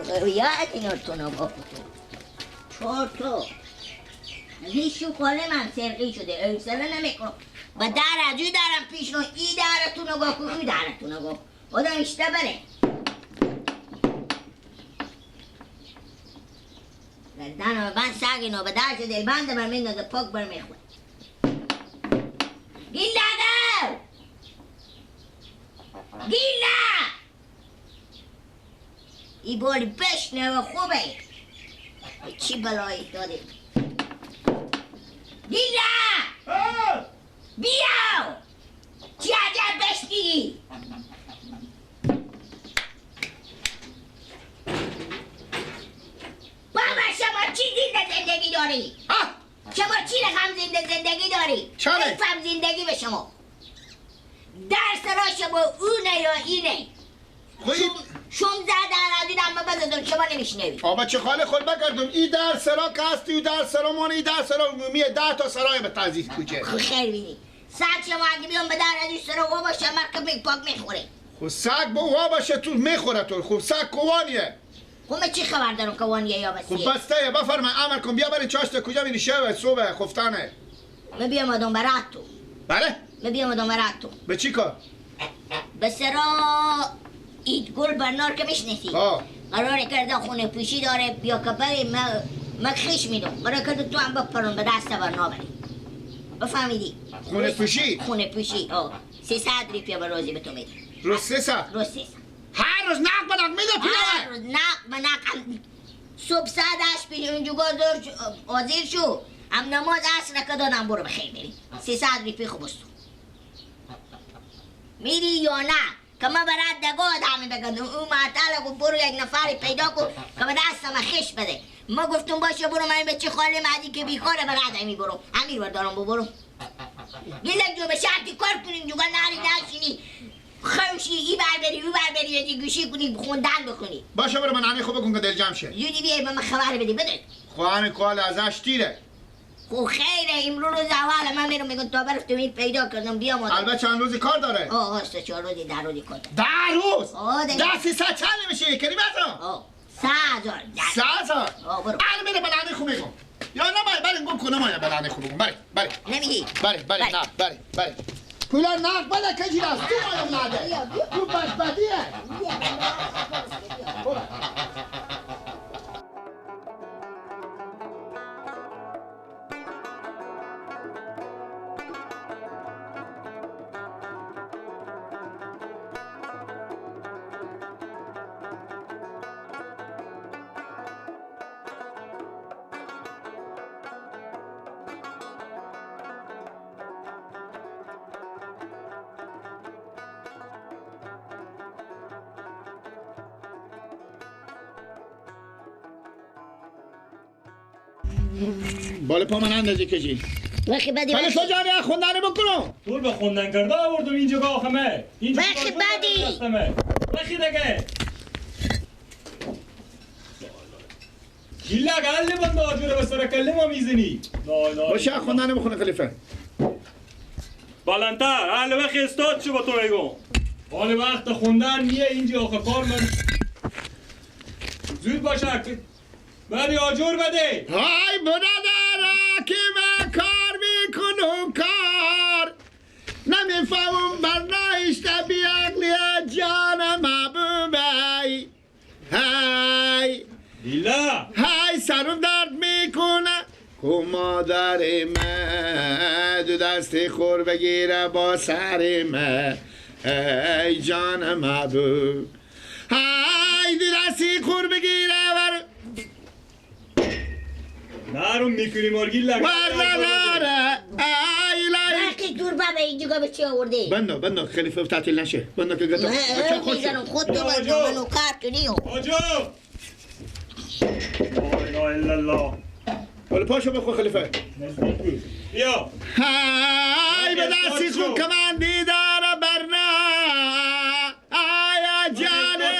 یا اینو تو نگاه کن چهار تو هیچ کاله من سرقی شده اوصله نمیکنم و در عجوی دارم پیش رو ای در تو نگاه کن ای در تو نگاه کن آدم اشته بره دنو من ساگینو به درش دلبنده بر میندازه پاک بر میخواه گیلا دو گیلا ای باری بشنه و خوبه چی بلایی داده گیلا بیاو چی عجب بشنی بابا شما چی زندگی داری؟ شما چی رقم زندگی داری؟ نفهم زندگی به شما درس را شما اونه یا اینه شم زده را دیدم بزدن شما نمیشنوی آبا چه خاله خود بگردم ای در سرا که هستی ای در سرا مانه ای در سرا عمومیه 10 تا سرای به تعزیز کوچه خیر بینی سگ شما اگه بیان به در ازی سرا وا باشه مرکب پاک میخوره خب سگ با وا باشه تو میخوره تو خب سگ کوانیه خب من چی خبر دارم کوانیه یا بسیه خب بسته بفرمای عمل کن بیا برین چاشت کجا بینی شبه صبح خفتانه من بیام آدم برات تو بله؟ من بیام آدم برات تو به چی کار؟ به سرا ایت گل برنار که میشنسی قراره کرده خونه پوشی داره بیا که بری من خیش میدم قراره کرده تو هم بپرون به دست برنا بری بفهمیدی؟ خونه پوشی؟ خونه پوشی 300 روپیه به روزی به تو میده روز 300 روز 300 هر روز نق بدک میده هر روز نق صبح ساعتش پیش اونجا حاضر شو هم نماز عصر که دادم برو بخیر بری 300 روپیه خوب است میری یا نه که من برات دگاه دامی بگم او معطاله گفت برو یک نفری پیدا کن که به دستم خش بده ما گفتم باشه برو من به چه خاله مهدی که بیکاره برات همی برو امیر بردارم برو گلک جو به شرطی کار کنیم جوگا نری نشینی خوشی ای بری او بری یه گوشی کنی خوندن بخونی باشه برو من خوب بکن که دل جمع شه زودی بیای به من خبر بدی بده خواهمی کال ازش تیره خب خیره امرو روز اول من میرم میگم تا برفتم این پیدا کردم بیام البته چند روزی کار داره سه 4 روزی 10 روزی کار 10 روز 300 چند نمیشه کریمت رو 100,000 برو الان میره بلنده خوب میگم یا نمای بریم گم کنم یا بلنده خوب بگم بری نمیگی بری پولا نق بده کجی راست تو مایم نده تو بدبدیه بالا پا من اندازه کشی وقتی بدی ولی تو جانی خوندن بکنم طول به خوندن کرده آوردم اینجا گاخمه وقتی بدی وقتی دگه گیلا گلی بند آجوره به سر کلی ما میزنی باشه خوندن بخونه خلیفه بالانتر اهل وقت استاد شو با تو میگم حال وقت خوندن میه اینجا آخه کار من زود باشه بری آجور بده های برادر که من کار میکنم کار نمیفهمم برنایشته بیاقلی جان محبوبی های دیلا های سرم درد میکنه که مادر من دو دست خور بگیره با سر من ای جان محبوب های دو دستی خور بگیره نارم میکنی مرگیلا وقتی دور به اینجا به چی آورده بندو خلیفه تعطیل نشه بندو که گذار میزنم خود تو بازم منو کار کنی آجو لا اله الا الله ولی پاشو بخور خلیفه بیا های به دستی خون کمان دیدار برنا آیا جانه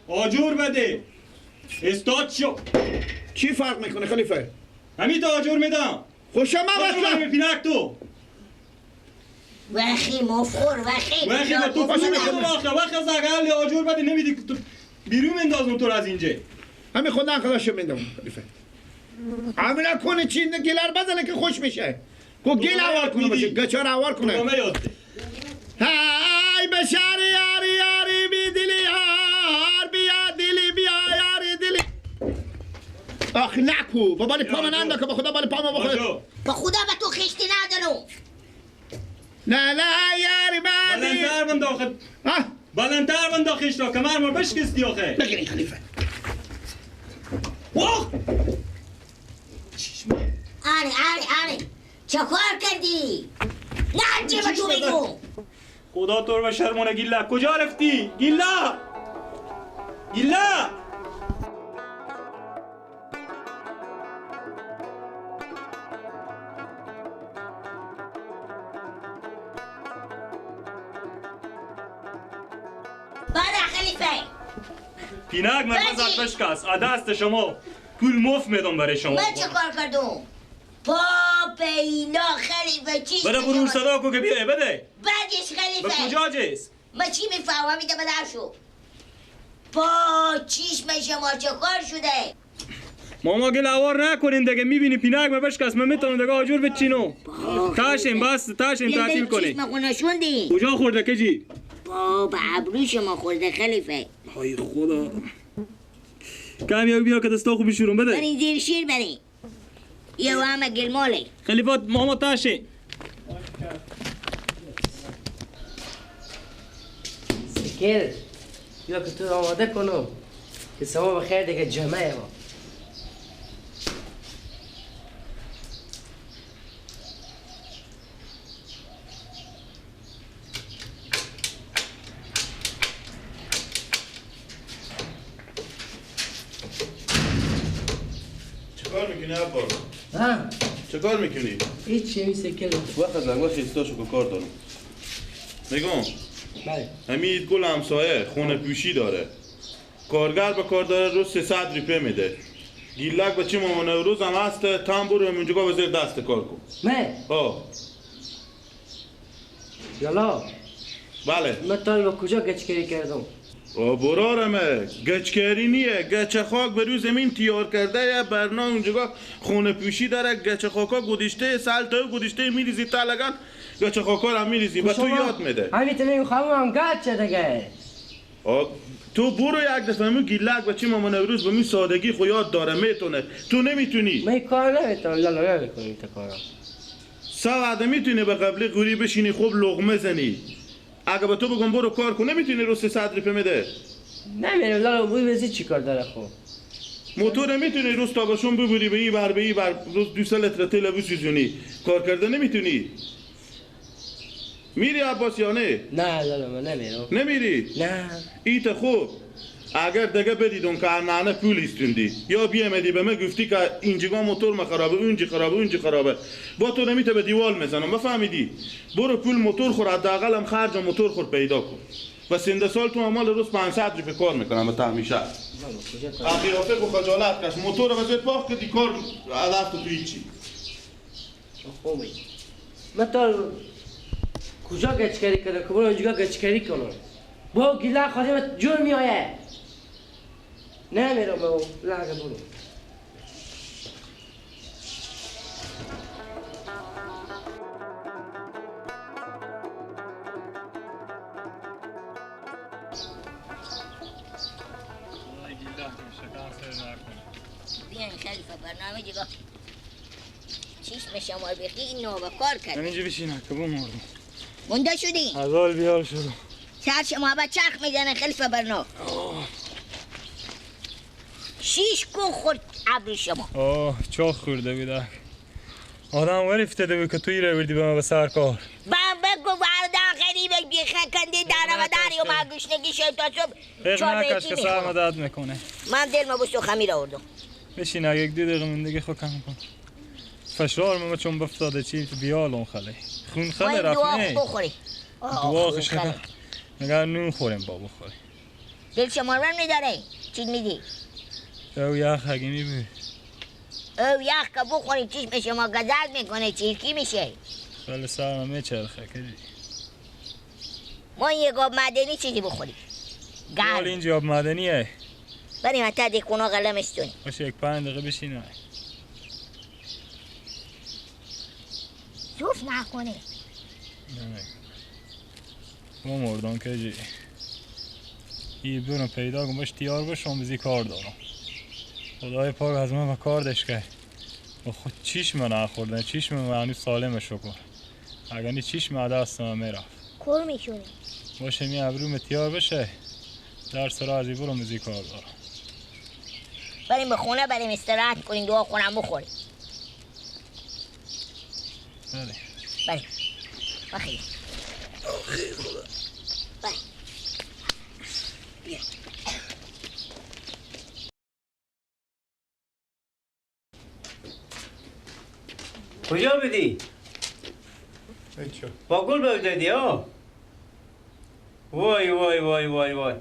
آجور بده استاد شو چی فرق میکنه خلیفه؟ همین تو آجور میدم خوشم آجور میپینک تو وخی مفخور وخی به تو پول میدم وقت زگل آجور بده نمیدی تو بیرون انداز موتور از اینجا. همین خودم خلاص میدم خلیفه. عملا کنه چی گلر بزنه که خوش میشه. کو گل آوار کنه باشه گچار آوار کنه. برنامه یاد ده. های بشار یاری یاری بی دلی یار بیا دلی بیا یاری دلی. آخ نکو با بالی پا من که به خدا بالی پا ما بخوره. با خدا به تو خشتی ندارم. نه نه یاری بعدی. بلندتر من داخل. بلندتر من داخل اشتا کمر ما بشکستی آخه. بگیری خلیفه. واخ. آره چه کار کردی؟ نه چه به تو بگو. خدا تو رو شرمونه گیلا کجا رفتی؟ گیلا بله خلیفه. پیناک من بزد بشکست دست شما پول مفت میدم برای شما. من چه کار کردم؟ پا پیلا خلیفه چیست؟ بده برون صدا کو که بیای بده. بعدش خلیفه. به کجا جیست؟ من چی میفهمم میده بدر شو. پا چشم شما چه کار شده؟ ماما گل آوار نکنین دیگه میبینی پیناک من بشکست من میتونم دیگه آجور بچینو. تاشیم بس تاشیم تعطیل کنی. چشم خونه شوندی؟ کجا خورده کجی؟ با به ابرو شما خورده خلیفه. ای خدا. کامیابی بیا که دستا خوبی شروع بده. برین زیر شیر برین. یه همه گلماله. خلیفات ماما تاشه. سکر یا که تو آماده کنم که سما بخیر دیگه جمعه ما. چیکار میکنی عباس؟ ها؟ چیکار میکنی؟ هیچی سکر. وقت از انگاه خیستاشو که کار دارم. نگم بله. همین گل همسایه خونه پوشی داره. کارگر به کار داره روز 300 روپیه میده. گیلک بچه مامان روز هم هست تام برو همونجا وزیر دست کار کن. من؟ یالا بله. من تا با کجا گچکری کردم؟ برارمه گچکری نیه گچه خاک به روی زمین تیار کرده یه برنامه اونجا خونه پوشی داره گچه خاکا گودشته سالتا گودشته میریزی تا لگن گچه خاکا هم میریزی و تو یاد میده همین تو میخوام هم گچه دیگه. تو برو یک دفعه مو گیلک بچه مامان روز به می سادگی خو یاد داره میتونه تو نمیتونی من کار نمیتونم لالا نمیکنم تا کارم. سواده میتونی به قبلی غوری بشینی خوب لقمه زنی اگه به تو بگم برو کار کن نمیتونی رو 300 روپیه میده نمیرم لالا بوی بزی چی کار داره خوب موتور نمیتونی روز تابشون ببری به این بر روز 200 لیتر تیل بسوزونی کار کرده نمیتونی میری عباس یا نه؟ نه لالا من نمیرم. نمیری؟ نه ایت خوب اگر دیگه بدیدون که نه پول استوندی یا بیامدی به من گفتی که اینجا موتور ما خرابه اونجا خرابه با تو نمیته به دیوال میزنم بفهمیدی برو پول موتور خور حداقل هم خرج موتور خور پیدا کن و سنده سال تو عمال روز 500 روپیه کار میکنم به تهمیشه قیافه و خجالت کش موتور رو بزید باخت که دی کار عدفت تو هیچی خوبی من تا کجا گچکری کردم که برو اونجا گچکری کنم با گیلا خواهدیم جور میآیه نمیرم با لحظه برو بیاین خلیفه برنامه دیگه چشم شما بخی این نوبه کار کرد من اینجا بشینم که بمردم مونده شدی؟ از حال بیال شدم سر شما به چرخ میزنه خلیفه برنامه شیش کو خورد ابر شما چاق خورده بیدک آدم ور افتاده بود که توی رو بردی به من به سر کار بگو وردن غریبه بیخه کنده داره و داری و ما گشنگی شد تا صبح چار نکش بیتی که سر میخوام مدد میکنه من دل ما بستو خمیر آوردم بشین اگه 2 دقیقه مندگی خود کم کن فشار ما چون بفتاده چی بیال اون خاله خون خاله رفت نه دعا بخوری دعا خشکه مگر نون خوریم با بخوری دل شما رو نداره چی میدی؟ او یخ حگیمی بود او یخ که بخوری چشم شما گذر میکنه چیرکی میشه خاله سرم میچرخه کدی ما یه گاب معدنی چیزی بخوری حال گرم اینجا آب معدنیه. بریم تا دیکونا قلمستونی باشه یک 5 دقیقه بشین. زوف نکنی ما مردان که جی ای برم پیدا کن باش تیار باشم بزی کار دارم. خدای پاک از من و کار داشت و خود چیشم نخوردن، چیشم معنی سالمش کن. اگر نی چیشم عده است من میرفت کور میشونی باشه می ابروم تیار بشه در سرا ازی برم بزی کار دارم. بریم به خونه بریم استراحت کنیم دعا خونم بخوریم بله بریم بخیر بریم بیا کجا بدی؟ با گل بودی ها؟ وای وای وای وای وای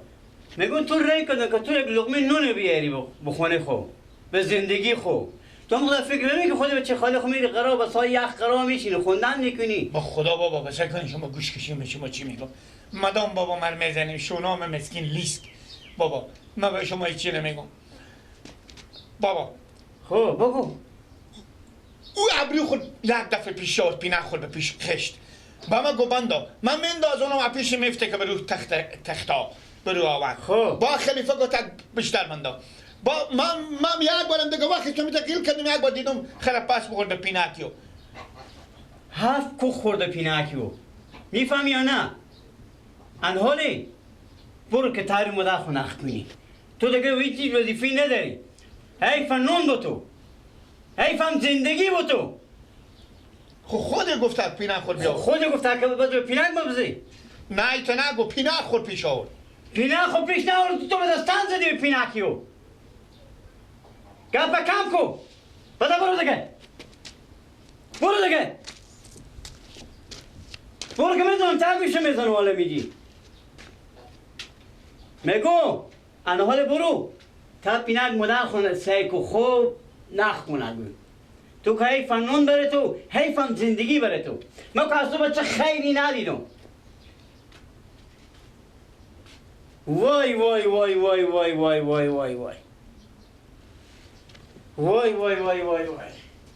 میگون تو رای کنه که تو یک لقمه نون بیاری بخونه خو به زندگی خو تو هم فکر نمی که خود به چه خاله خو میری قرار با سای یخ قرار میشینی خوندن میکنی با خدا بابا بسر کنی شما گوش کشیم به شما چی میگم مدام بابا من میزنیم شونام مسکین لیسک بابا من به شما هیچی نمیگم بابا خب بگو او ابرو خود یک دفعه پیش شد پینه خود به پیش خشت با من گو بندا من میندازونم و پیش میفته که برو تختا برو آورد خب با خلیفه گو تک بیشتر بندا با من یک بارم دیگه وقتی که میتقیل کردم یک بار دیدم خیلی پس بخورد به پینکیو 7 کوخ خورده پیناکیو میفهمی یا نه؟ انحالی برو که تاری مدر خو نخ کنی تو دیگه هیچ چیز وظیفی نداری حیف نون با تو حیفم زندگی با تو خود گفته پینک خود بیا خود گفته که باید به پینک ببزی نه ایتا نگو پینک خود پیش آورد پینک خود پیش نورد تو به دستان زدی به پینکیو گپ کم کو بدا برو دیگه برو دیگه برو که میدونم تا میشه میزنه والا میگی میگو انحال برو تا پینک مدر خونه سیکو خوب نخ کنه تو که حیفم نون بره تو حیفم زندگی بره تو من که از تو بچه خیلی ندیدم وای وای وای وای وای وای وای وای وای وای وای وای وای وای